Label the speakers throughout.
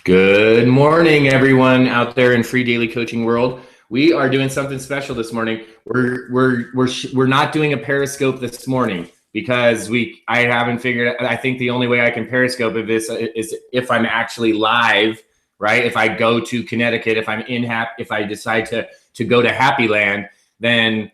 Speaker 1: Good morning, everyone out there in free daily coaching world. We are doing something special this morning. We're not doing a Periscope this morning because I haven't figured. I think the only way I can Periscope of this is if I'm actually live, right? If I go to Connecticut, if I decide to go to Happy Land, then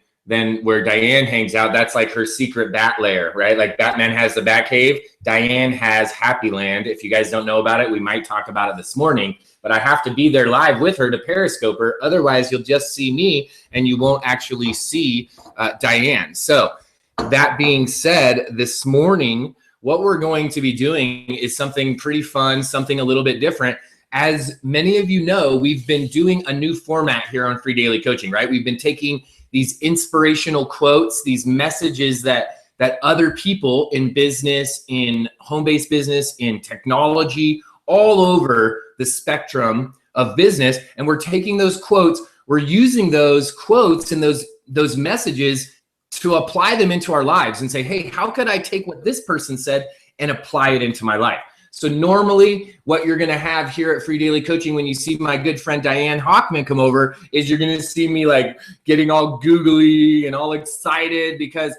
Speaker 1: where Diane hangs out, that's like her secret bat lair, right? Like Batman has the Bat Cave, Diane has Happy Land. If you guys don't know about it, we might talk about it this morning, but I have to be there live with her to Periscope her. Otherwise, you'll just see me and you won't actually see Diane. So that being said, this morning, what we're going to be doing is something pretty fun, something a little bit different. As many of you know, we've been doing a new format here on Free Daily Coaching, right? We've been taking these inspirational quotes, these messages that other people in business, in home-based business, in technology, all over the spectrum of business, and we're taking those quotes, we're using those quotes and those messages to apply them into our lives and say, hey, how could I take what this person said and apply it into my life? So normally what you're going to have here at Free Daily Coaching when you see my good friend Diane Hochman come over is you're going to see me like getting all googly and all excited because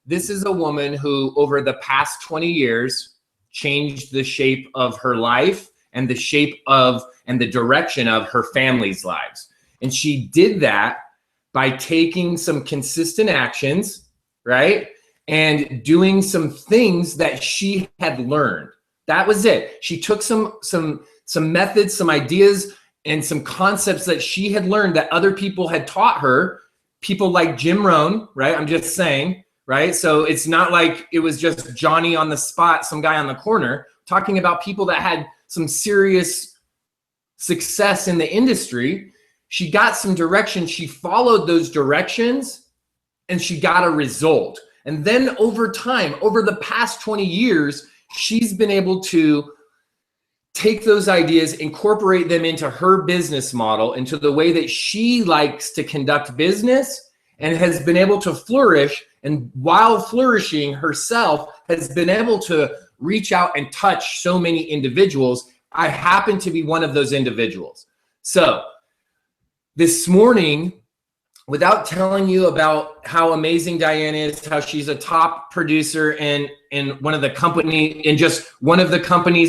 Speaker 1: this is a woman who over the past 20 years changed the shape of her life and the shape of and the direction of her family's lives. And she did that by taking some consistent actions, right? And doing some things that she had learned. That was it. She took some methods, some ideas, and some concepts that she had learned that other people had taught her. People like Jim Rohn, right? I'm just saying, right? So it's not like it was just Johnny on the spot, some guy on the corner, talking about people that had some serious success in the industry. She got some direction. She followed those directions and she got a result. And then over time, over the past 20 years, she's been able to take those ideas, incorporate them into her business model, into the way that she likes to conduct business, and has been able to flourish. And while flourishing herself, has been able to reach out and touch so many individuals. I happen to be one of those individuals. So this morning, without telling you about how amazing Diane is, how she's a top producer in one of the companies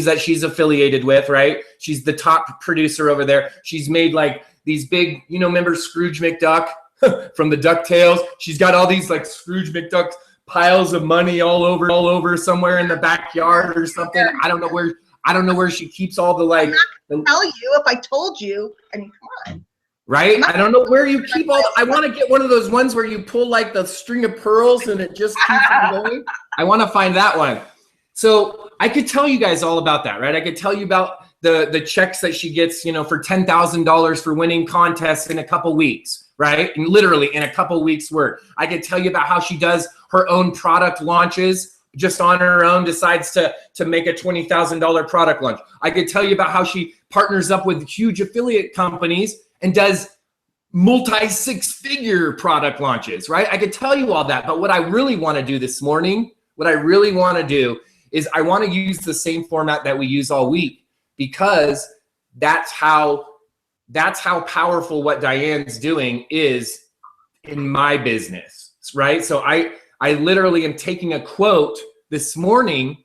Speaker 1: that she's affiliated with, right? She's the top producer over there. She's made like these big, remember Scrooge McDuck from the DuckTales? She's got all these like Scrooge McDuck piles of money all over somewhere in the backyard or something. I don't know where she keeps all the like.
Speaker 2: I'm not gonna tell you if I told you. I mean, come on.
Speaker 1: Right? I don't know where you keep all. I want to get one of those ones where you pull like the string of pearls and it just keeps going. I want to find that one. So I could tell you guys all about that, right? I could tell you about the checks that she gets, for $10,000 for winning contests in a couple weeks, right? And literally in a couple weeks' work. I could tell you about how she does her own product launches. Just on her own decides to make a $20,000 product launch. I could tell you about how she partners up with huge affiliate companies and does multi-six-figure product launches, right? I could tell you all that, but what I really want to do this morning, is I want to use the same format that we use all week, because that's how powerful what Diane's doing is in my business, right? So I literally am taking a quote this morning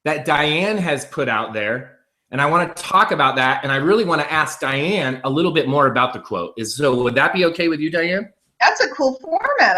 Speaker 1: that Diane has put out there, and I want to talk about that, and I really want to ask Diane a little bit more about the quote. So would that be okay with you, Diane?
Speaker 2: That's a cool format.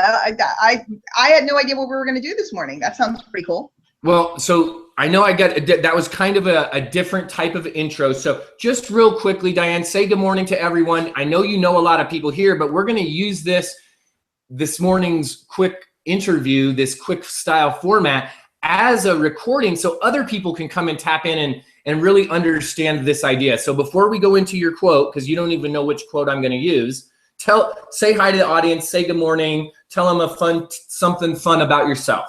Speaker 2: I had no idea what we were going to do this morning. That sounds pretty cool.
Speaker 1: Well, so I know that was kind of a different type of intro. So just real quickly, Diane, say good morning to everyone. I know you know a lot of people here, but we're going to use this morning's quick interview, this quick style format as a recording so other people can come and tap in and really understand this idea. So before we go into your quote, because you don't even know which quote I'm going to use, say hi to the audience, say good morning, tell them something fun about yourself.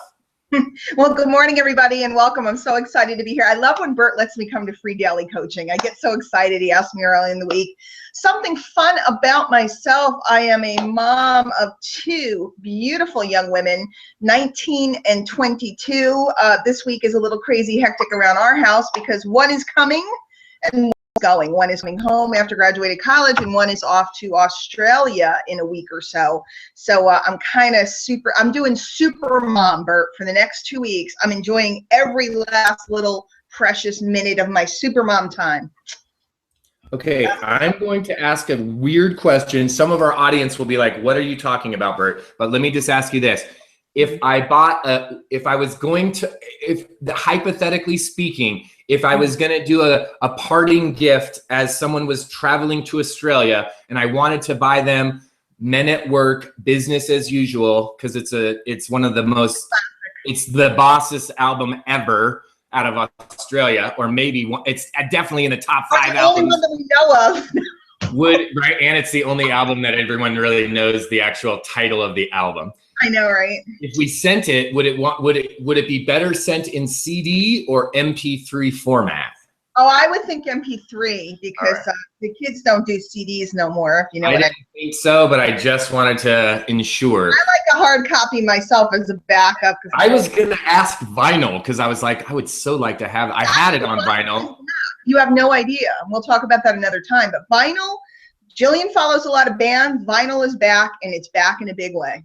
Speaker 2: Well, good morning, everybody, and welcome. I'm so excited to be here. I love when Bert lets me come to Free Daily Coaching. I get so excited. He asked me early in the week. Something fun about myself: I am a mom of two beautiful young women, 19 and 22. This week is a little crazy hectic around our house because what is coming? and one's going. One is coming home after graduated college, and one is off to Australia in a week or so. So I'm doing super mom, Bert, for the next 2 weeks. I'm enjoying every last little precious minute of my super mom time.
Speaker 1: Okay, I'm going to ask a weird question. Some of our audience will be like, what are you talking about, Bert? But let me just ask you this. Hypothetically speaking, if I was going to do a parting gift as someone was traveling to Australia and I wanted to buy them Men at Work, Business as Usual, because it's the bossest album ever out of Australia, or maybe it's definitely in the top 5 albums.
Speaker 2: The only one that we know of.
Speaker 1: Right, and it's the only album that everyone really knows the actual title of the album.
Speaker 2: I know, right?
Speaker 1: If we sent it, would it be better sent in CD or MP3 format?
Speaker 2: Oh, I would think MP3 because the kids don't do CDs no more. If you know
Speaker 1: I didn't think so, but I just wanted to ensure.
Speaker 2: I like a hard copy myself as a backup.
Speaker 1: I was gonna ask vinyl because I was like, I would so like to have. I had it on vinyl.
Speaker 2: You have no idea. We'll talk about that another time. But vinyl, Jillian follows a lot of bands. Vinyl is back, and it's back in a big way.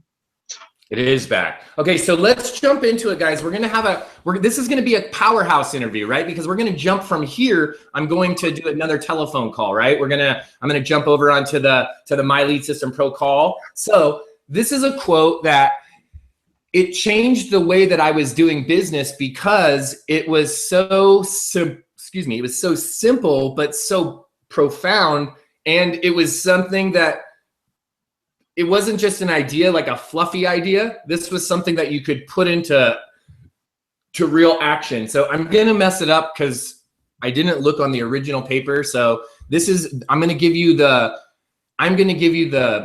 Speaker 1: It is back. Okay, so let's jump into it, guys. We're gonna have this is gonna be a powerhouse interview, right? Because we're gonna jump from here. I'm going to do another telephone call, right? I'm gonna jump over onto the My Lead System Pro call. So this is a quote that it changed the way that I was doing business because it was so it was so simple but so profound, and it was something that. It wasn't just an idea, like a fluffy idea. This was something that you could put into real action. So I'm gonna mess it up because I didn't look on the original paper. So I'm gonna give you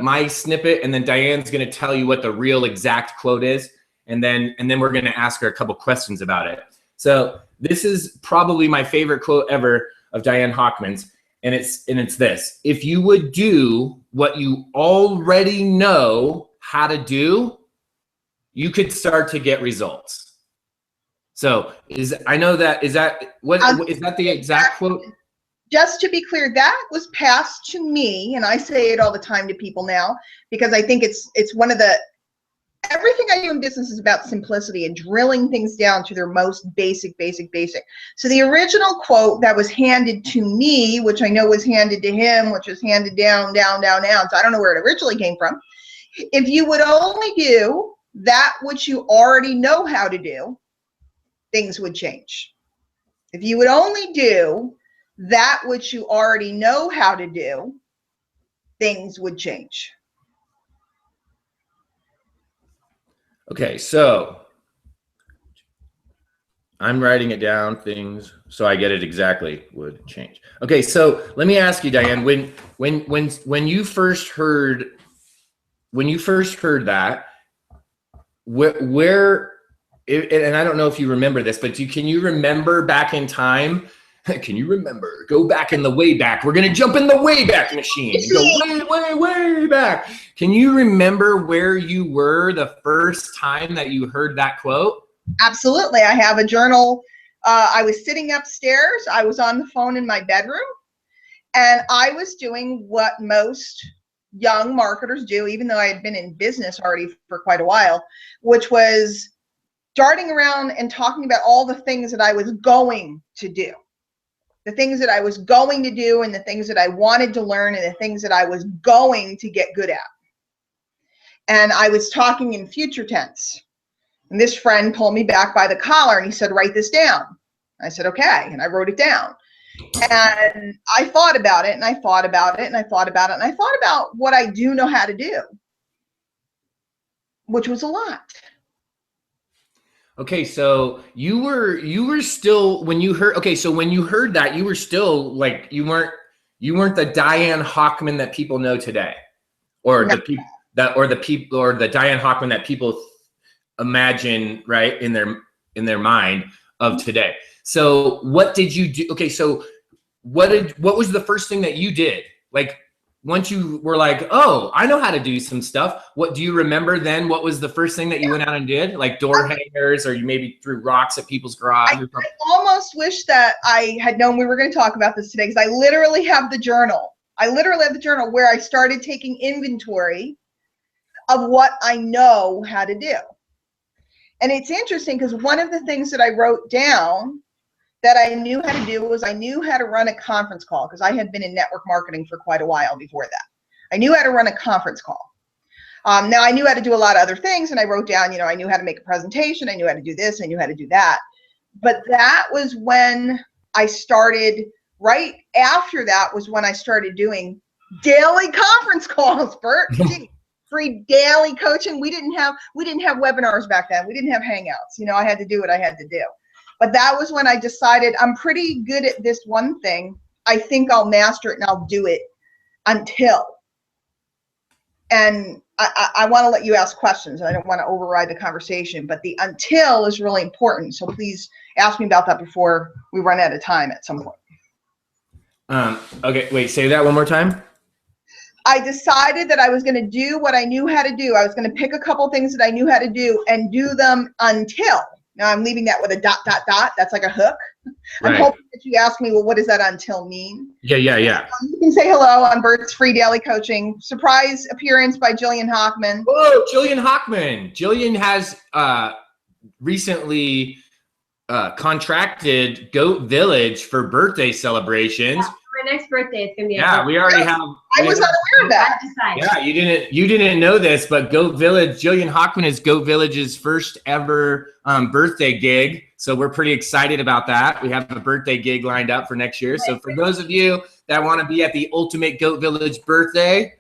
Speaker 1: my snippet, and then Diane's gonna tell you what the real exact quote is, and then we're gonna ask her a couple questions about it. So this is probably my favorite quote ever of Diane Hochman's. And it's this: if you would do what you already know how to do, you could start to get results. So is that the exact quote?
Speaker 2: Just to be clear, that was passed to me, and I say it all the time to people now because I think it's one of the everything I do in business is about simplicity and drilling things down to their most basic. So the original quote that was handed to me, which I know was handed to him, which was handed down. So I don't know where it originally came from. If you would only do that which you already know how to do, things would change. If you would only do that which you already know how to do, things would change.
Speaker 1: Okay, so I'm writing it down, things, so I get it exactly would change. Okay, so let me ask you, Diane, when you first heard that, where and I don't know if you remember this, but can you remember back in time? Can you remember? Go back in the way back. We're gonna jump in the way back machine. Go way back. Can you remember where you were the first time that you heard that quote?
Speaker 2: Absolutely. I have a journal. I was sitting upstairs. I was on the phone in my bedroom, and I was doing what most young marketers do, even though I had been in business already for quite a while, which was darting around and talking about all the things that I was going to do. The things that I was going to do, and the things that I wanted to learn, and the things that I was going to get good at. And I was talking in future tense. And this friend pulled me back by the collar and he said, write this down. I said, okay. And I wrote it down. And I thought about it, and I thought about it, and I thought about it, and I thought about what I do know how to do, which was a lot.
Speaker 1: Okay, so you were still, when you heard that, you were still like, you weren't the Diane Hochman that people know today, or
Speaker 2: No.
Speaker 1: the Diane Hochman that people imagine, right, in their mind of today. So what did you do? Okay, so what was the first thing that you did? Like, you were like, oh, I know how to do some stuff, what do you remember then? What was the first thing that you went out and did? Like door hangers, or you maybe threw rocks at people's garage?
Speaker 2: I almost wish that I had known we were going to talk about this today, because I literally have the journal. I literally have the journal where I started taking inventory of what I know how to do. And it's interesting because one of the things that I wrote down that I knew how to do was I knew how to run a conference call, because I had been in network marketing for quite a while before that. I knew how to run a conference call. Now I knew how to do a lot of other things, and I wrote down, I knew how to make a presentation, I knew how to do this, I knew how to do that. But that was when I started, right after that was when I started doing daily conference calls, Bert. Free daily coaching. We didn't have webinars back then. We didn't have Hangouts. I had to do what I had to do. But that was when I decided I'm pretty good at this one thing. I think I'll master it and I'll do it until. And I want to let you ask questions. I don't want to override the conversation, but the until is really important. So please ask me about that before we run out of time at some point.
Speaker 1: Okay, wait, say that one more time.
Speaker 2: I decided that I was going to do what I knew how to do. I was going to pick a couple things that I knew how to do and do them until. Now I'm leaving that with a ... That's like a hook.
Speaker 1: Right.
Speaker 2: I'm hoping that you ask me, well, what does that until mean?
Speaker 1: Yeah.
Speaker 2: You can say hello on Bert's Free Daily Coaching. Surprise appearance by Diane Hochman.
Speaker 1: Whoa, Diane Hochman. Diane has recently contracted Goat Village for birthday celebrations.
Speaker 3: Yeah, my next birthday, it's gonna be.
Speaker 1: Yeah, we already have.
Speaker 2: I was not aware of that.
Speaker 1: Yeah, you didn't know this, but Goat Village, Diane Hochman is Goat Village's first ever birthday gig. So we're pretty excited about that. We have a birthday gig lined up for next year. So for those of you that want to be at the ultimate Goat Village birthday,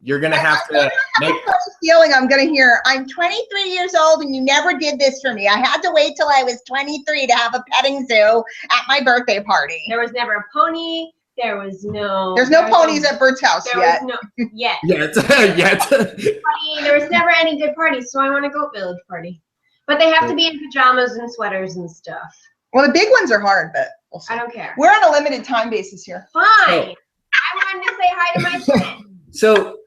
Speaker 1: you're gonna have to make.
Speaker 2: Feeling I'm gonna hear, I'm 23 years old and you never did this for me. I had to wait till I was 23 to have a petting zoo at my birthday party.
Speaker 3: There was never a pony. There's no
Speaker 2: ponies at Bert's house yet.
Speaker 3: Yet.
Speaker 1: Yet.
Speaker 3: There was never any good parties, so I want a Goat Village party. But they have to be in pajamas and sweaters and stuff.
Speaker 2: Well, the big ones are hard, but we'll see.
Speaker 3: I don't care.
Speaker 2: We're on a limited time basis here.
Speaker 3: Fine. I wanted to say hi to my friend.
Speaker 1: So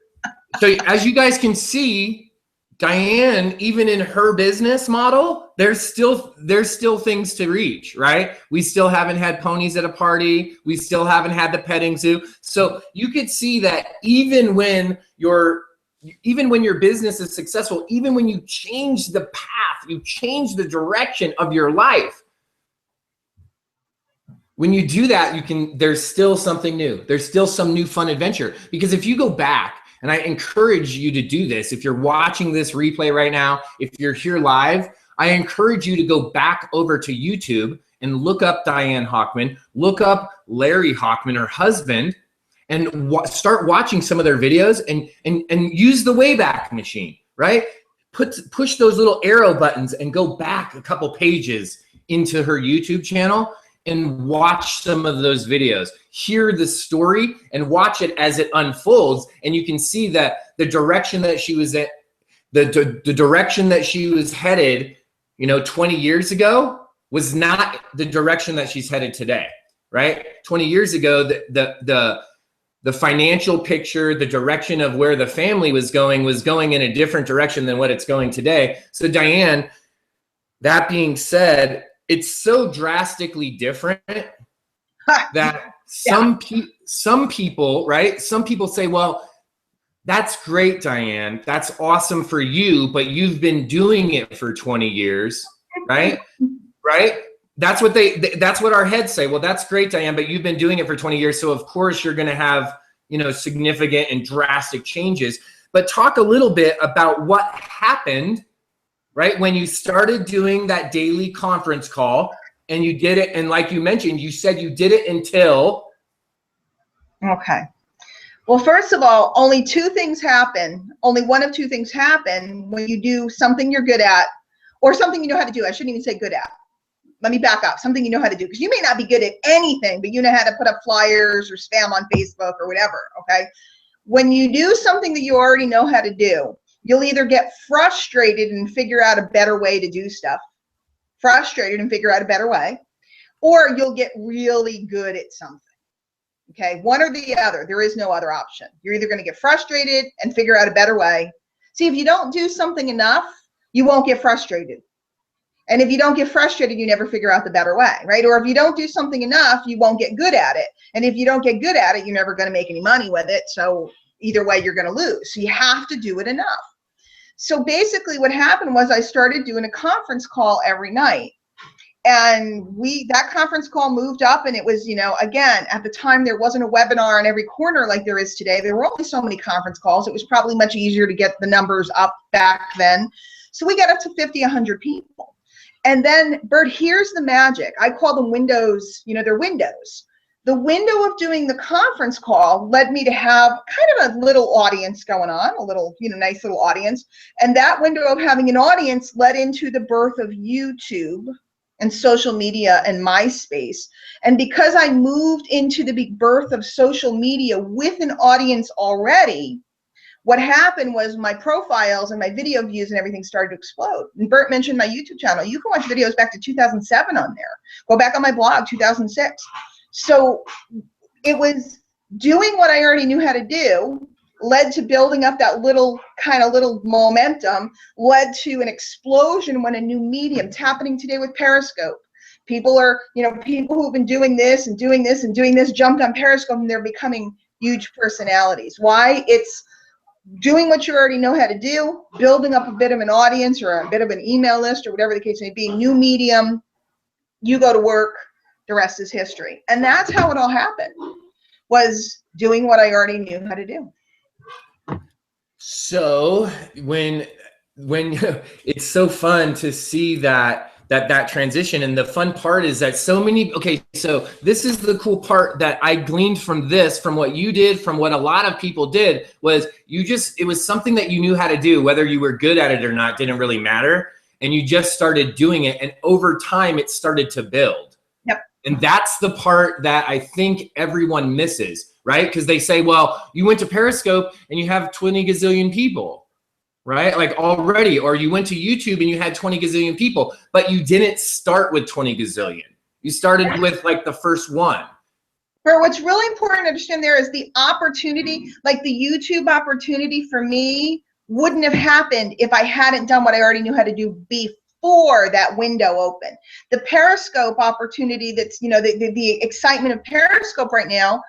Speaker 1: as you guys can see, Diane, even in her business model, there's still things to reach, right? We still haven't had ponies at a party. We still haven't had the petting zoo. So you could see that even when your business is successful, even when you change the path, you change the direction of your life. When you do that, there's still something new. There's still some new fun adventure. Because if you go back, and I encourage you to do this, if you're watching this replay right now, if you're here live, I encourage you to go back over to YouTube and look up Diane Hochman, look up Larry Hochman, her husband, and start watching some of their videos and use the Wayback Machine, right? Push those little arrow buttons and go back a couple pages into her YouTube channel and watch some of those videos. Hear the story and watch it as it unfolds, and you can see that the direction that she was at, the direction that she was headed, 20 years ago was not the direction that she's headed today, right? 20 years ago, the financial picture, the direction of where the family was going in a different direction than what it's going today. So Diane, that being said, it's so drastically different that some people, right? Some people say, well, that's great, Diane. That's awesome for you, but you've been doing it for 20 years, right? Right? That's what our heads say. Well, that's great, Diane, but you've been doing it for 20 years. So of course you're going to have, significant and drastic changes. But talk a little bit about what happened, right? When you started doing that daily conference call and you did it. And like you mentioned, you said you did it until.
Speaker 2: Okay. Well, first of all, only two things happen. Only one of two things happen when you do something you're good at or something you know how to do. I shouldn't even say good at. Let me back up. Something you know how to do, because you may not be good at anything, but you know how to put up flyers or spam on Facebook or whatever, okay? When you do something that you already know how to do, you'll either get frustrated and figure out a better way to do stuff, or you'll get really good at something. Okay, one or the other. There is no other option. You're either going to get frustrated and figure out a better way. See, if you don't do something enough, you won't get frustrated. And if you don't get frustrated, you never figure out the better way, right? Or if you don't do something enough, you won't get good at it. And if you don't get good at it, you're never going to make any money with it. So either way, you're going to lose. So you have to do it enough. So basically what happened was I started doing a conference call every night. And that conference call moved up, and it was, again, at the time there wasn't a webinar in every corner like there is today. There were only so many conference calls. It was probably much easier to get the numbers up back then. So we got up to 50, 100 people. And then, Bert, here's the magic. I call them windows, they're windows. The window of doing the conference call led me to have kind of a little audience going on, a little, nice little audience. And that window of having an audience led into the birth of YouTube and social media and MySpace. And because I moved into the big birth of social media with an audience already, what happened was my profiles and my video views and everything started to explode. And Bert mentioned my YouTube channel. You can watch videos back to 2007 on there. Go back on my blog, 2006. So it was doing what I already knew how to do, led to building up that little momentum, led to an explosion when a new medium. It's happening today with Periscope. People are, people who've been doing this and doing this and doing this jumped on Periscope, and they're becoming huge personalities. Why? It's doing what you already know how to do, building up a bit of an audience or a bit of an email list or whatever the case may be, new medium, you go to work, the rest is history. And that's how it all happened, was doing what I already knew how to do.
Speaker 1: So when it's so fun to see that transition, and the fun part is that so this is the cool part that I gleaned from what you did, from what a lot of people did, was it was something that you knew how to do, whether you were good at it or not, didn't really matter. And you just started doing it. And over time it started to build.
Speaker 2: Yep.
Speaker 1: And that's the part that I think everyone misses, right? Because they say, well, you went to Periscope and you have 20 gazillion people, right? Like already, or you went to YouTube and you had 20 gazillion people, but you didn't start with 20 gazillion. You started with like the first one.
Speaker 2: But what's really important to understand there is the opportunity, like the YouTube opportunity for me wouldn't have happened if I hadn't done what I already knew how to do before that window opened. The Periscope opportunity, that's, the excitement of Periscope right now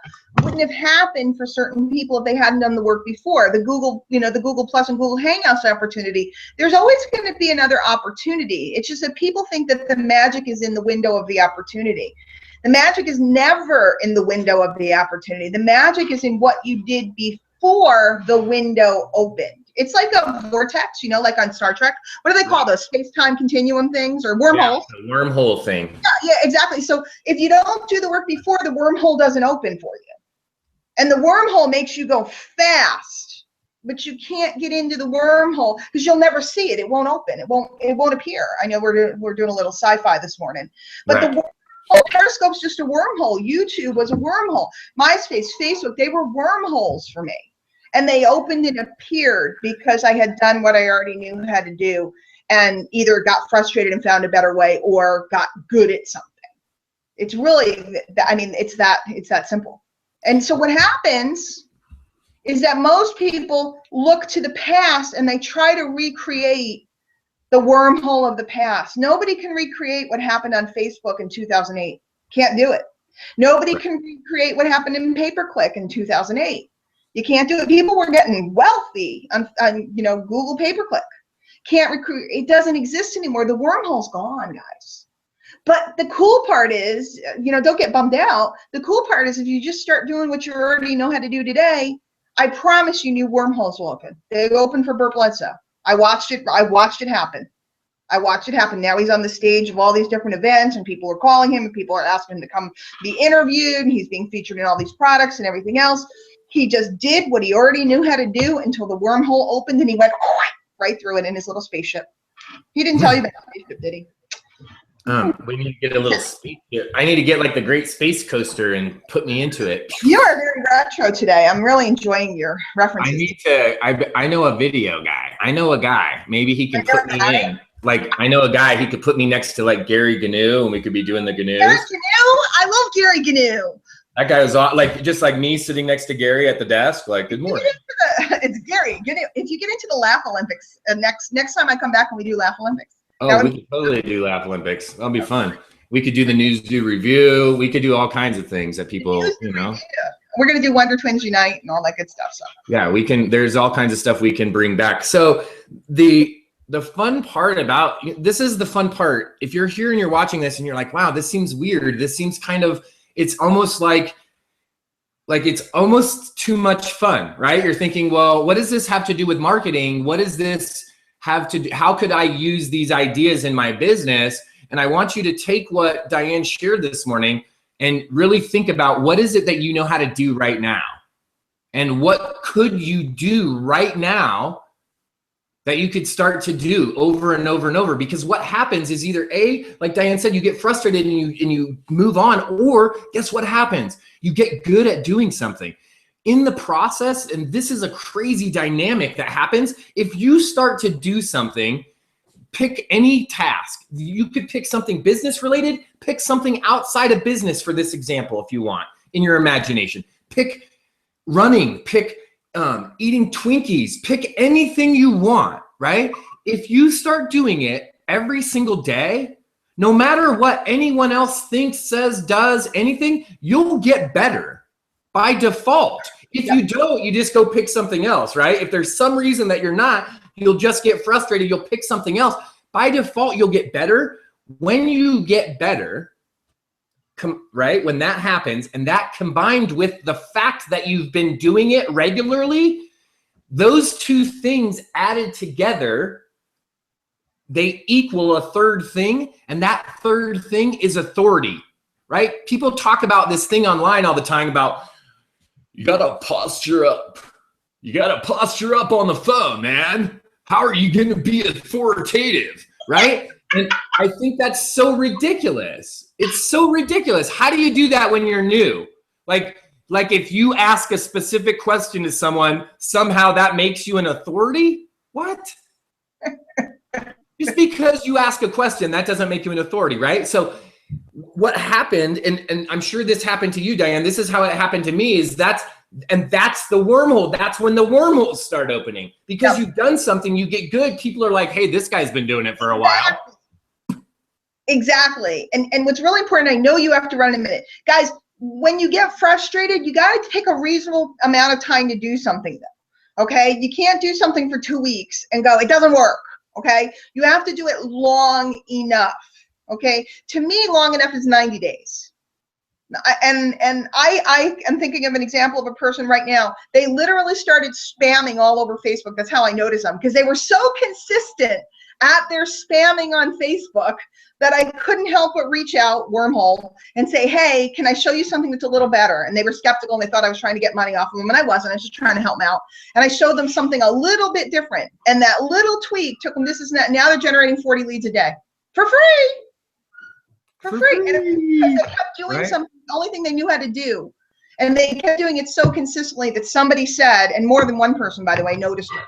Speaker 2: wouldn't have happened for certain people if they hadn't done the work before. The Google, the Google Plus and Google Hangouts opportunity, there's always going to be another opportunity. It's just that people think that the magic is in the window of the opportunity. The magic is never in the window of the opportunity. The magic is in what you did before the window opened. It's like a vortex, like on Star Trek. What do they call those space-time continuum things, or wormholes?
Speaker 1: Yeah, the wormhole thing.
Speaker 2: Yeah, exactly. So if you don't do the work before, the wormhole doesn't open for you. And the wormhole makes you go fast, but you can't get into the wormhole because you'll never see it. It won't open. It won't appear. I know we're doing a little sci-fi this morning, but right. The wormhole, Periscope's just a wormhole. YouTube was a wormhole. MySpace, Facebook, they were wormholes for me. And they opened and appeared because I had done what I already knew how to do, and either got frustrated and found a better way or got good at something. It's really, it's that simple. And so what happens is that most people look to the past and they try to recreate the wormhole of the past. Nobody can recreate what happened on Facebook in 2008. Can't do it. Nobody can recreate what happened in pay-per-click in 2008. You can't do it. People were getting wealthy on Google pay-per-click. Can't recruit. It doesn't exist anymore. The wormhole's gone, guys. But the cool part is, don't get bummed out. The cool part is if you just start doing what you already know how to do today, I promise you new wormholes will open. They open for Bert Bledsoe. I watched it happen. I watched it happen. Now he's on the stage of all these different events, and people are calling him, and people are asking him to come be interviewed, and he's being featured in all these products and everything else. He just did what he already knew how to do until the wormhole opened, and he went right through it in his little spaceship. He didn't tell you about the spaceship, did he?
Speaker 1: We need to get a little space here. I need to get like the Great Space Coaster and put me into it.
Speaker 2: You are very retro today. I'm really enjoying your references.
Speaker 1: I know a video guy. I know a guy. Maybe he can put me in. Like, I know a guy, he could put me next to like Gary Gnu, and we could be doing the Gnu's.
Speaker 2: Gary Gnu? I love Gary Gnu.
Speaker 1: That guy was like, just like me sitting next to Gary at the desk, like, good morning.
Speaker 2: It's Gary. If you get into the Laugh Olympics, next time I come back and we do Laugh Olympics.
Speaker 1: Oh, we could totally do Laugh Olympics. That'll be fun. We could do the news do review. We could do all kinds of things that people, you know.
Speaker 2: We're going to do Wonder Twins Unite and all that good stuff. So
Speaker 1: yeah, we can, there's all kinds of stuff we can bring back. So the fun part about, this is the fun part. If you're here and you're watching this and you're like, wow, this seems weird. This seems kind of, it's almost like it's almost too much fun, right? You're thinking, well, what does this have to do with marketing? What does this have to do? How could I use these ideas in my business? And I want you to take what Diane shared this morning and really think about, what is it that you know how to do right now? And what could you do right now that you could start to do over and over and over? Because what happens is either A, like Diane said, you get frustrated and you move on, or guess what happens? You get good at doing something. In the process, and this is a crazy dynamic that happens, if you start to do something, pick any task. You could pick something business related, pick something outside of business for this example if you want, in your imagination. Pick running, pick eating Twinkies, pick anything you want, right? If you start doing it every single day, no matter what anyone else thinks, says, does, anything, you'll get better by default. If you don't, you just go pick something else, right? If there's some reason that you're not, you'll just get frustrated. You'll pick something else. By default, you'll get better. When you get better, right? When that happens, and that combined with the fact that you've been doing it regularly, those two things added together, they equal a third thing, and that third thing is authority, right? People talk about this thing online all the time about, you gotta posture up. You gotta posture up on the phone, man. How are you gonna be authoritative, right? And I think that's so ridiculous. It's so ridiculous. How do you do that when you're new? Like if you ask a specific question to someone, somehow that makes you an authority? What? Just because you ask a question, that doesn't make you an authority, right? So what happened, and I'm sure this happened to you, Diane, this is how it happened to me, is that's the wormhole. That's when the wormholes start opening. Because you've done something, you get good, people are like, hey, this guy's been doing it for a while.
Speaker 2: Exactly. And what's really important, I know you have to run in a minute. Guys, when you get frustrated, you got to take a reasonable amount of time to do something, though. Okay? You can't do something for 2 weeks and go, it doesn't work. Okay? You have to do it long enough. Okay? To me, long enough is 90 days. And I am thinking of an example of a person right now. They literally started spamming all over Facebook. That's how I noticed them, because they were so consistent at their spamming on Facebook that I couldn't help but reach out, wormhole, and say, hey, can I show you something that's a little better? And they were skeptical and they thought I was trying to get money off of them, and I wasn't. I was just trying to help them out. And I showed them something a little bit different. And that little tweak took them, this is now they're generating 40 leads a day for free. For free. And because they kept doing something, the only thing they knew how to do. And they kept doing it so consistently that somebody said, and more than one person, by the way, noticed it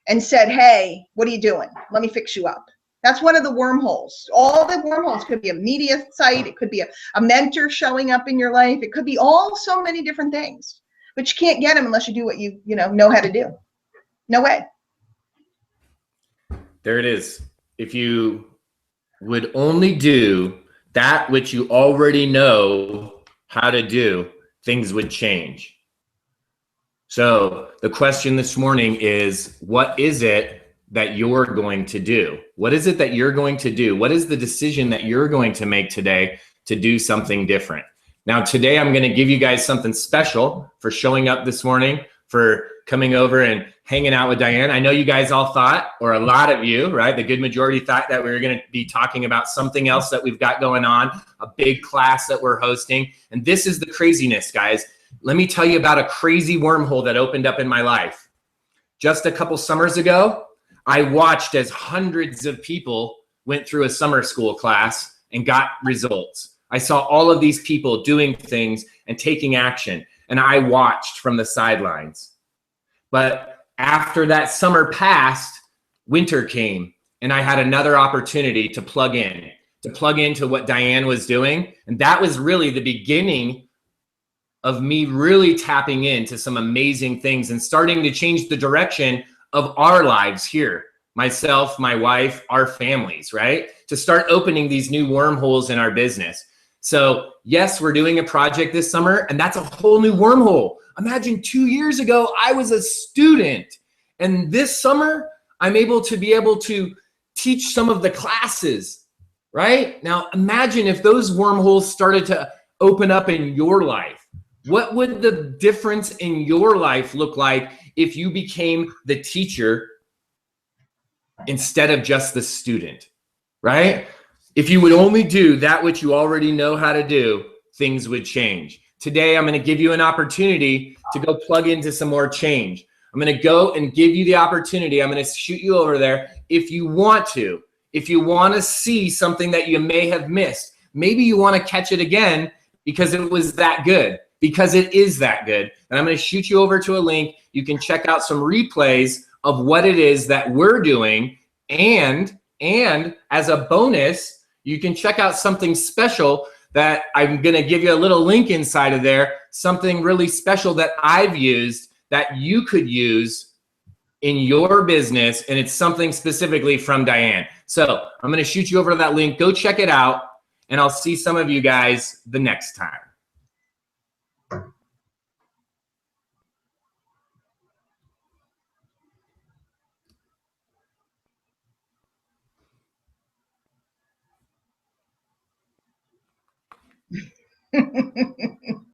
Speaker 2: and said, hey, what are you doing? Let me fix you up. That's one of the wormholes. All the wormholes could be a media site. It could be a mentor showing up in your life. It could be so many different things. But you can't get them unless you do what you know how to do. No way.
Speaker 1: There it is. If you would only do that which you already know how to do, things would change. So the question this morning is, what is it that you're going to do? What is it that you're going to do? What is the decision that you're going to make today to do something different? Now, today I'm going to give you guys something special for showing up this morning, for coming over and hanging out with Diane. I know you guys all thought, or a lot of you, right? The good majority thought that we were going to be talking about something else that we've got going on, a big class that we're hosting. And this is the craziness, guys. Let me tell you about a crazy wormhole that opened up in my life. Just a couple summers ago, I watched as hundreds of people went through a summer school class and got results. I saw all of these people doing things and taking action, and I watched from the sidelines. But after that summer passed, winter came, and I had another opportunity to plug into what Diane was doing. And that was really the beginning of me really tapping into some amazing things and starting to change the direction of our lives here. Myself, my wife, our families, right? To start opening these new wormholes in our business. So yes, we're doing a project this summer, and that's a whole new wormhole. Imagine 2 years ago, I was a student, and this summer, I'm able to teach some of the classes, right? Now, imagine if those wormholes started to open up in your life. What would the difference in your life look like if you became the teacher instead of just the student, right? If you would only do that which you already know how to do, things would change. Today, I'm going to give you an opportunity to go plug into some more change. I'm going to go and give you the opportunity. I'm going to shoot you over there if you want to. If you want to see something that you may have missed, maybe you want to catch it again because it was that good, because it is that good. And I'm going to shoot you over to a link. You can check out some replays of what it is that we're doing. And as a bonus, you can check out something special that I'm going to give you a little link inside of there, something really special that I've used that you could use in your business. And it's something specifically from Diane. So I'm going to shoot you over to that link. Go check it out. And I'll see some of you guys the next time.